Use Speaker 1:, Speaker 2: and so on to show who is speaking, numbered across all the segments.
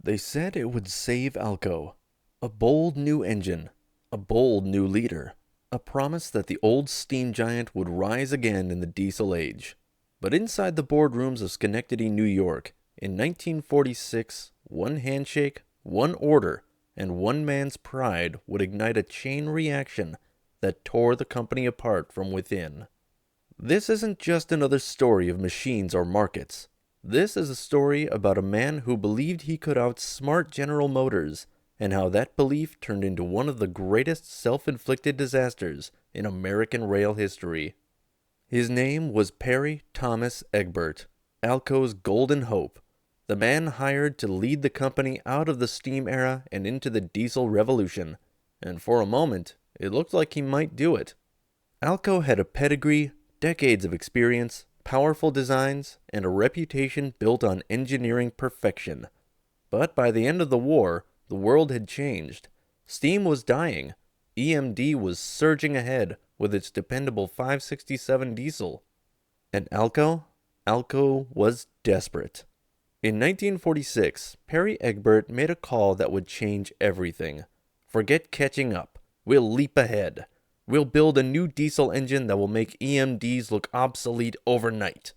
Speaker 1: They said it would save ALCO. A bold new engine, a bold new leader, a promise that the old steam giant would rise again in the diesel age. But inside the boardrooms of Schenectady, New York, in 1946, one handshake, one order, and one man's pride would ignite a chain reaction that tore the company apart from within. This isn't just another story of machines or markets. This is a story about a man who believed he could outsmart General Motors, and how that belief turned into one of the greatest self-inflicted disasters in American rail history. His name was Perry Thomas Egbert, ALCO's golden hope, the man hired to lead the company out of the steam era and into the diesel revolution, and for a moment, it looked like he might do it. ALCO had a pedigree, decades of experience, powerful designs, and a reputation built on engineering perfection. But by the end of the war, the world had changed. Steam was dying. EMD was surging ahead with its dependable 567 diesel. And ALCO was desperate. In 1946, Perry Egbert made a call that would change everything. Forget catching up. We'll leap ahead. We'll build a new diesel engine that will make EMDs look obsolete overnight.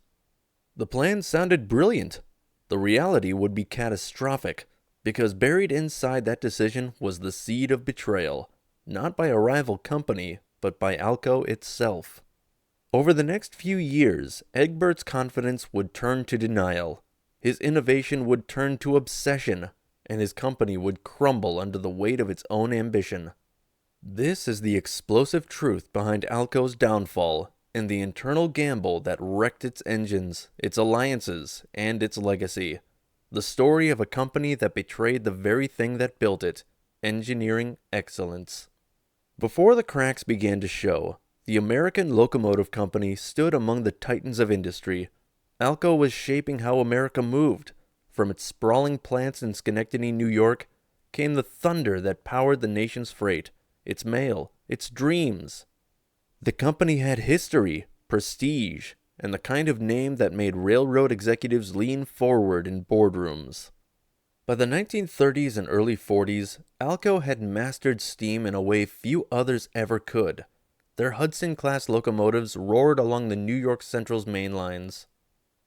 Speaker 1: The plan sounded brilliant. The reality would be catastrophic, because buried inside that decision was the seed of betrayal, not by a rival company, but by ALCO itself. Over the next few years, Egbert's confidence would turn to denial. His innovation would turn to obsession, and his company would crumble under the weight of its own ambition. This is the explosive truth behind ALCO's downfall, and the internal gamble that wrecked its engines, its alliances, and its legacy. The story of a company that betrayed the very thing that built it, engineering excellence. Before the cracks began to show, the American Locomotive Company stood among the titans of industry. ALCO was shaping how America moved. From its sprawling plants in Schenectady, New York, came the thunder that powered the nation's freight, its mail, its dreams. The company had history, prestige, and the kind of name that made railroad executives lean forward in boardrooms. By the 1930s and early 40s, ALCO had mastered steam in a way few others ever could. Their Hudson-class locomotives roared along the New York Central's main lines,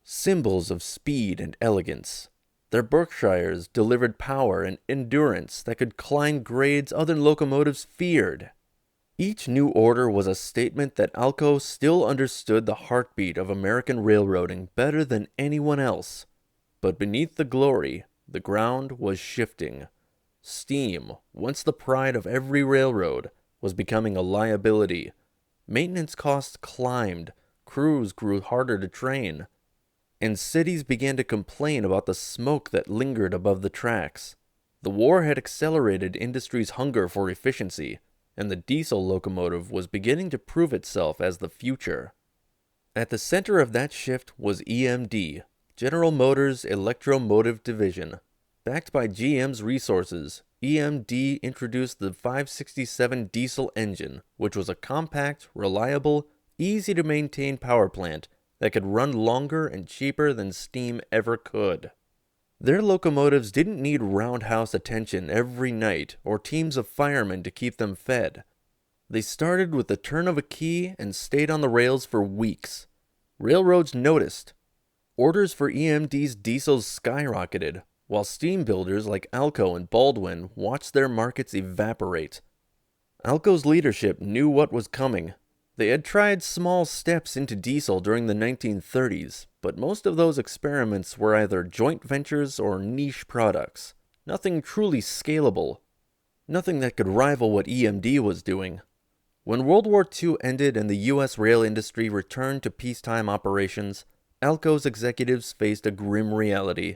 Speaker 1: symbols of speed and elegance. Their Berkshires delivered power and endurance that could climb grades other locomotives feared. Each new order was a statement that ALCO still understood the heartbeat of American railroading better than anyone else. But beneath the glory, the ground was shifting. Steam, once the pride of every railroad, was becoming a liability. Maintenance costs climbed, crews grew harder to train, and cities began to complain about the smoke that lingered above the tracks. The war had accelerated industry's hunger for efficiency, and the diesel locomotive was beginning to prove itself as the future. At the center of that shift was EMD, General Motors' Electromotive Division. Backed by GM's resources, EMD introduced the 567 diesel engine, which was a compact, reliable, easy-to-maintain power plant that could run longer and cheaper than steam ever could. Their locomotives didn't need roundhouse attention every night or teams of firemen to keep them fed. They started with the turn of a key and stayed on the rails for weeks. Railroads noticed. Orders for EMD's diesels skyrocketed, while steam builders like ALCO and Baldwin watched their markets evaporate. ALCO's leadership knew what was coming. They had tried small steps into diesel during the 1930s, but most of those experiments were either joint ventures or niche products. Nothing truly scalable. Nothing that could rival what EMD was doing. When World War II ended and the U.S. rail industry returned to peacetime operations, ALCO's executives faced a grim reality.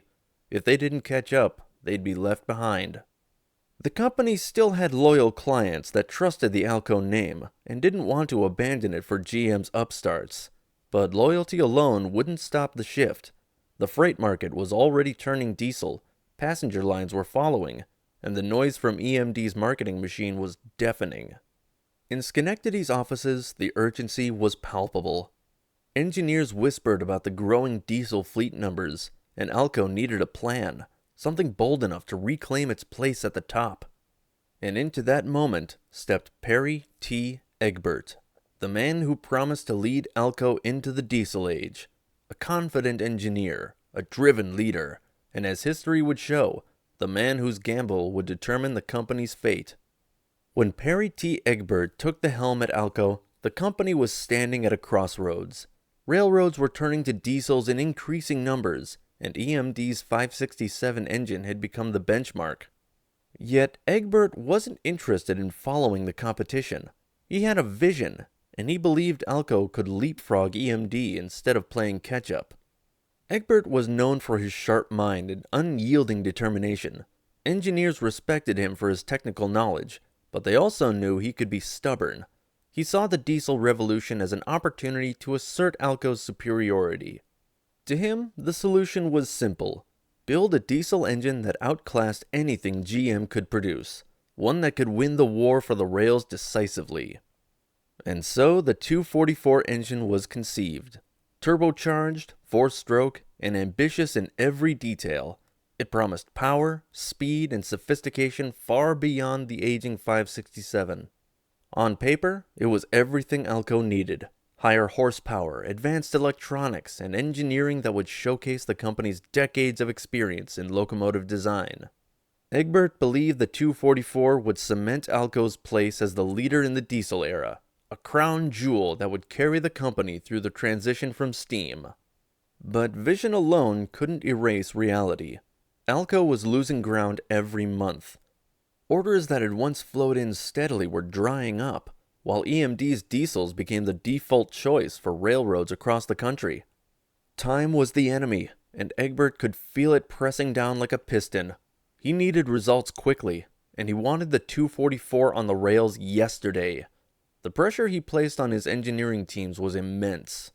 Speaker 1: If they didn't catch up, they'd be left behind. The company still had loyal clients that trusted the ALCO name and didn't want to abandon it for GM's upstarts. But loyalty alone wouldn't stop the shift. The freight market was already turning diesel, passenger lines were following, and the noise from EMD's marketing machine was deafening. In Schenectady's offices, the urgency was palpable. Engineers whispered about the growing diesel fleet numbers, and ALCO needed a plan, something bold enough to reclaim its place at the top. And into that moment stepped Perry T. Egbert, the man who promised to lead ALCO into the diesel age, a confident engineer, a driven leader, and as history would show, the man whose gamble would determine the company's fate. When Perry T. Egbert took the helm at ALCO, the company was standing at a crossroads. Railroads were turning to diesels in increasing numbers, and EMD's 567 engine had become the benchmark. Yet Egbert wasn't interested in following the competition. He had a vision, and he believed ALCO could leapfrog EMD instead of playing catch-up. Egbert was known for his sharp mind and unyielding determination. Engineers respected him for his technical knowledge, but they also knew he could be stubborn. He saw the diesel revolution as an opportunity to assert ALCO's superiority. To him, the solution was simple. Build a diesel engine that outclassed anything GM could produce, one that could win the war for the rails decisively. And so the 244 engine was conceived. Turbocharged, four-stroke, and ambitious in every detail, it promised power, speed, and sophistication far beyond the aging 567. On paper, it was everything ALCO needed. Higher horsepower, advanced electronics, and engineering that would showcase the company's decades of experience in locomotive design. Egbert believed the 244 would cement ALCO's place as the leader in the diesel era, a crown jewel that would carry the company through the transition from steam. But vision alone couldn't erase reality. ALCO was losing ground every month. Orders that had once flowed in steadily were drying up, while EMD's diesels became the default choice for railroads across the country. Time was the enemy, and Egbert could feel it pressing down like a piston. He needed results quickly, and he wanted the 244 on the rails yesterday. The pressure he placed on his engineering teams was immense.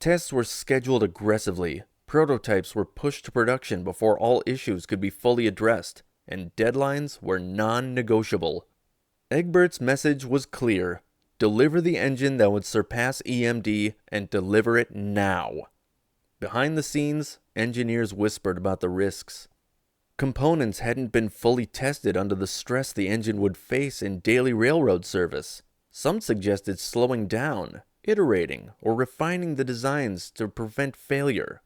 Speaker 1: Tests were scheduled aggressively, prototypes were pushed to production before all issues could be fully addressed, and deadlines were non-negotiable. Egbert's message was clear. Deliver the engine that would surpass EMD, and deliver it now. Behind the scenes, engineers whispered about the risks. Components hadn't been fully tested under the stress the engine would face in daily railroad service. Some suggested slowing down, iterating, or refining the designs to prevent failure.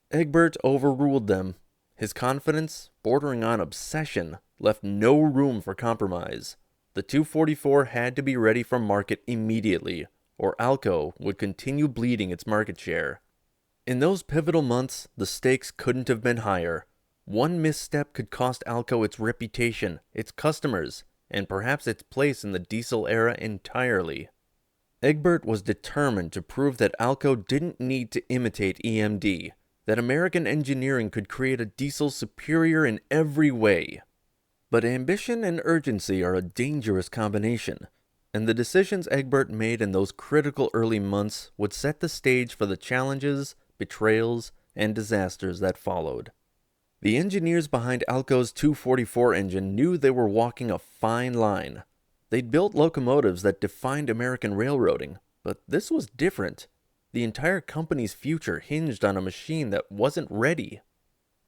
Speaker 1: Egbert overruled them. His confidence, bordering on obsession, left no room for compromise. The 244 had to be ready for market immediately, or ALCO would continue bleeding its market share. In those pivotal months, the stakes couldn't have been higher. One misstep could cost ALCO its reputation, its customers, and perhaps its place in the diesel era entirely. Egbert was determined to prove that ALCO didn't need to imitate EMD, that American engineering could create a diesel superior in every way. But ambition and urgency are a dangerous combination, and the decisions Egbert made in those critical early months would set the stage for the challenges, betrayals, and disasters that followed. The engineers behind ALCO's 244 engine knew they were walking a fine line. They'd built locomotives that defined American railroading, but this was different. The entire company's future hinged on a machine that wasn't ready.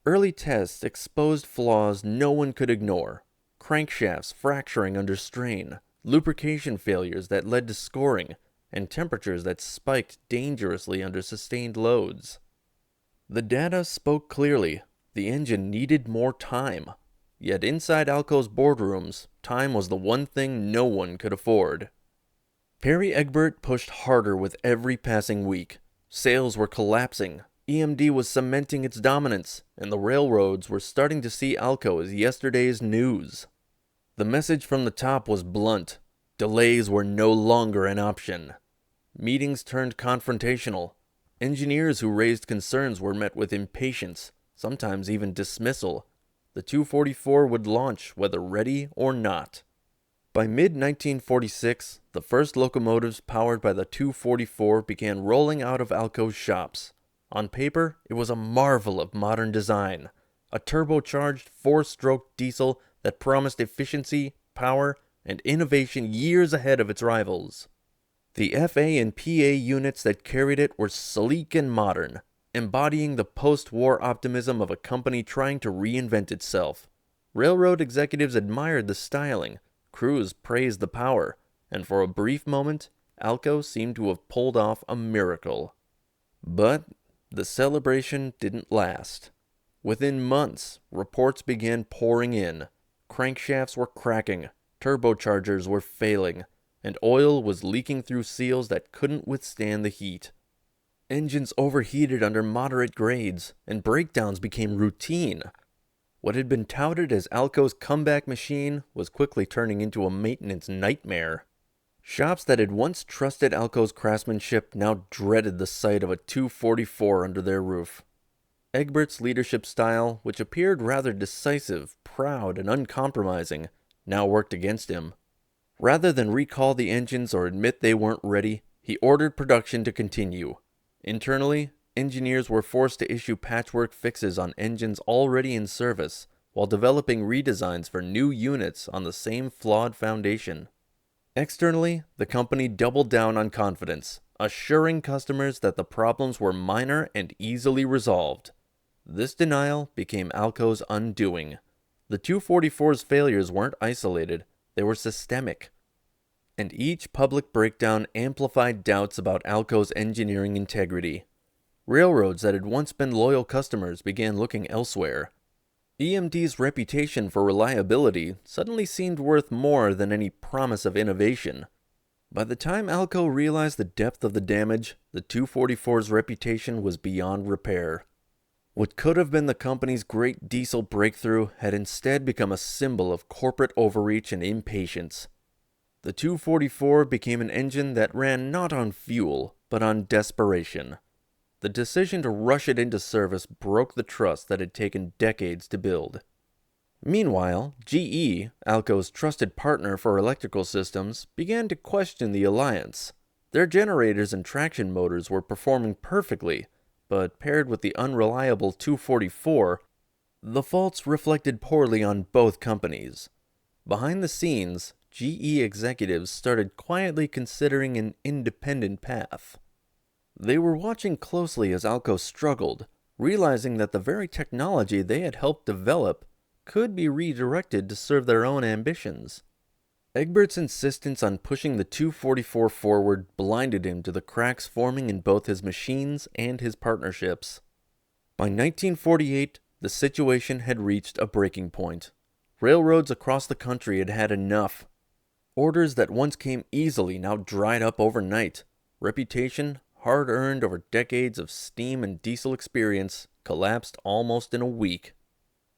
Speaker 1: Early tests exposed flaws no one could ignore. Crankshafts fracturing under strain, lubrication failures that led to scoring, and temperatures that spiked dangerously under sustained loads. The data spoke clearly. The engine needed more time. Yet inside ALCO's boardrooms, time was the one thing no one could afford. Perry Egbert pushed harder with every passing week. Sales were collapsing. EMD was cementing its dominance, and the railroads were starting to see ALCO as yesterday's news. The message from the top was blunt. Delays were no longer an option. Meetings turned confrontational. Engineers who raised concerns were met with impatience, sometimes even dismissal. The 244 would launch whether ready or not. By mid-1946, the first locomotives powered by the 244 began rolling out of ALCO's shops. On paper, it was a marvel of modern design, a turbocharged four-stroke diesel that promised efficiency, power, and innovation years ahead of its rivals. The FA and PA units that carried it were sleek and modern. embodying the post-war optimism of a company trying to reinvent itself. Railroad executives admired the styling, crews praised the power, and for a brief moment, ALCO seemed to have pulled off a miracle. But the celebration didn't last. Within months, reports began pouring in. Crankshafts were cracking, turbochargers were failing, and oil was leaking through seals that couldn't withstand the heat. Engines overheated under moderate grades, and breakdowns became routine. What had been touted as ALCO's comeback machine was quickly turning into a maintenance nightmare. Shops that had once trusted ALCO's craftsmanship now dreaded the sight of a 244 under their roof. Egbert's leadership style, which appeared rather decisive, proud, and uncompromising, now worked against him. Rather than recall the engines or admit they weren't ready, he ordered production to continue. Internally, engineers were forced to issue patchwork fixes on engines already in service, while developing redesigns for new units on the same flawed foundation. Externally, the company doubled down on confidence, assuring customers that the problems were minor and easily resolved. This denial became ALCO's undoing. The 244's failures weren't isolated, they were systemic. And each public breakdown amplified doubts about ALCO's engineering integrity. Railroads that had once been loyal customers began looking elsewhere. EMD's reputation for reliability suddenly seemed worth more than any promise of innovation. By the time ALCO realized the depth of the damage, the 244's reputation was beyond repair. What could have been the company's great diesel breakthrough had instead become a symbol of corporate overreach and impatience. The 244 became an engine that ran not on fuel, but on desperation. The decision to rush it into service broke the trust that had taken decades to build. Meanwhile, GE, ALCO's trusted partner for electrical systems, began to question the alliance. Their generators and traction motors were performing perfectly, but paired with the unreliable 244, the faults reflected poorly on both companies. Behind the scenes, GE executives started quietly considering an independent path. They were watching closely as ALCO struggled, realizing that the very technology they had helped develop could be redirected to serve their own ambitions. Egbert's insistence on pushing the 244 forward blinded him to the cracks forming in both his machines and his partnerships. By 1948, the situation had reached a breaking point. Railroads across the country had had enough. Orders that once came easily now dried up overnight. Reputation, hard-earned over decades of steam and diesel experience, collapsed almost in a week.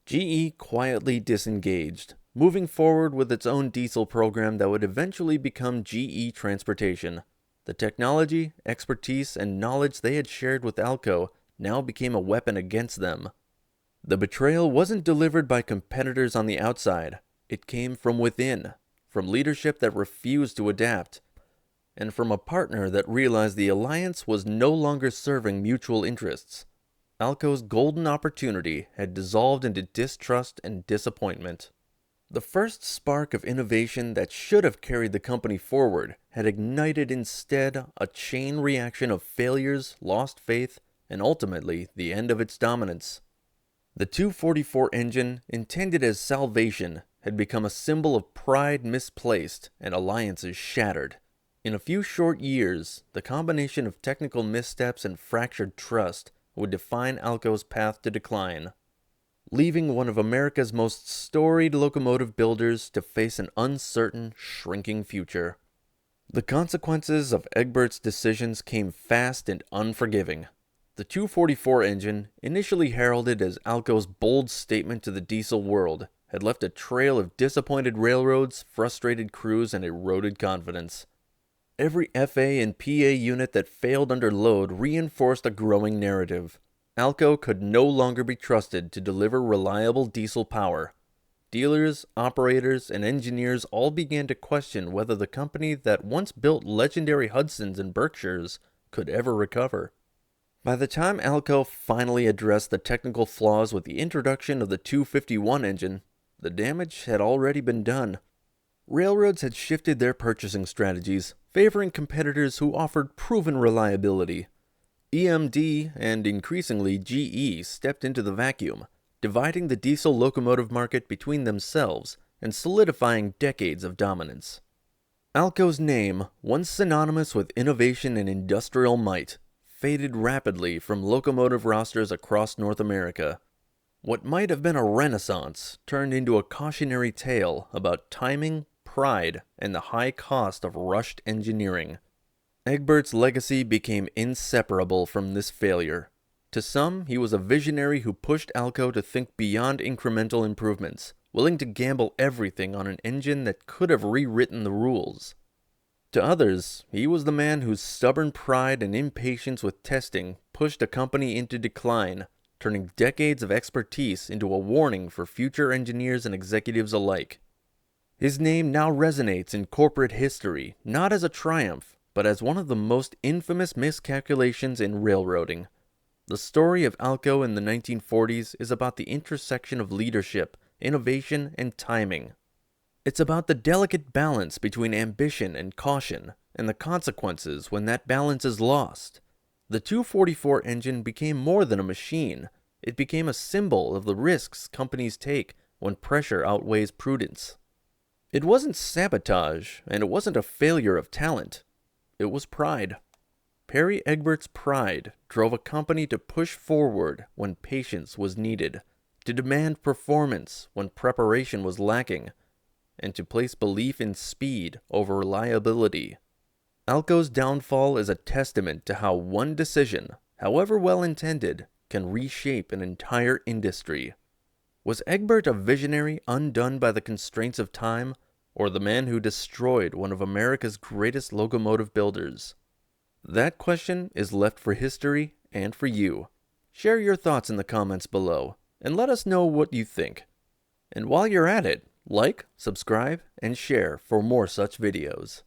Speaker 1: GE quietly disengaged, moving forward with its own diesel program that would eventually become GE Transportation. The technology, expertise, and knowledge they had shared with ALCO now became a weapon against them. The betrayal wasn't delivered by competitors on the outside. It came from within, from leadership that refused to adapt, and from a partner that realized the alliance was no longer serving mutual interests. ALCO's golden opportunity had dissolved into distrust and disappointment. The first spark of innovation that should have carried the company forward had ignited instead a chain reaction of failures, lost faith, and ultimately the end of its dominance. The 244 engine, intended as salvation, had become a symbol of pride misplaced and alliances shattered. In a few short years, the combination of technical missteps and fractured trust would define ALCO's path to decline, leaving one of America's most storied locomotive builders to face an uncertain, shrinking future. The consequences of Egbert's decisions came fast and unforgiving. The 244 engine, initially heralded as ALCO's bold statement to the diesel world, had left a trail of disappointed railroads, frustrated crews, and eroded confidence. Every FA and PA unit that failed under load reinforced a growing narrative. ALCO could no longer be trusted to deliver reliable diesel power. Dealers, operators, and engineers all began to question whether the company that once built legendary Hudsons and Berkshires could ever recover. By the time ALCO finally addressed the technical flaws with the introduction of the 251 engine, the damage had already been done. Railroads had shifted their purchasing strategies, favoring competitors who offered proven reliability. EMD and increasingly GE stepped into the vacuum, dividing the diesel locomotive market between themselves and solidifying decades of dominance. ALCO's name, once synonymous with innovation and industrial might, faded rapidly from locomotive rosters across North America. What might have been a renaissance turned into a cautionary tale about timing, pride, and the high cost of rushed engineering. Egbert's legacy became inseparable from this failure. To some, he was a visionary who pushed ALCO to think beyond incremental improvements, willing to gamble everything on an engine that could have rewritten the rules. To others, he was the man whose stubborn pride and impatience with testing pushed a company into decline, turning decades of expertise into a warning for future engineers and executives alike. His name now resonates in corporate history, not as a triumph, but as one of the most infamous miscalculations in railroading. The story of ALCO in the 1940s is about the intersection of leadership, innovation, and timing. It's about the delicate balance between ambition and caution, and the consequences when that balance is lost. The 244 engine became more than a machine. It became a symbol of the risks companies take when pressure outweighs prudence. It wasn't sabotage, and it wasn't a failure of talent. It was pride. Perry Egbert's pride drove a company to push forward when patience was needed, to demand performance when preparation was lacking, and to place belief in speed over reliability. ALCO's downfall is a testament to how one decision, however well-intended, can reshape an entire industry. Was Egbert a visionary undone by the constraints of time, or the man who destroyed one of America's greatest locomotive builders? That question is left for history and for you. Share your thoughts in the comments below, and let us know what you think. And while you're at it, like, subscribe, and share for more such videos.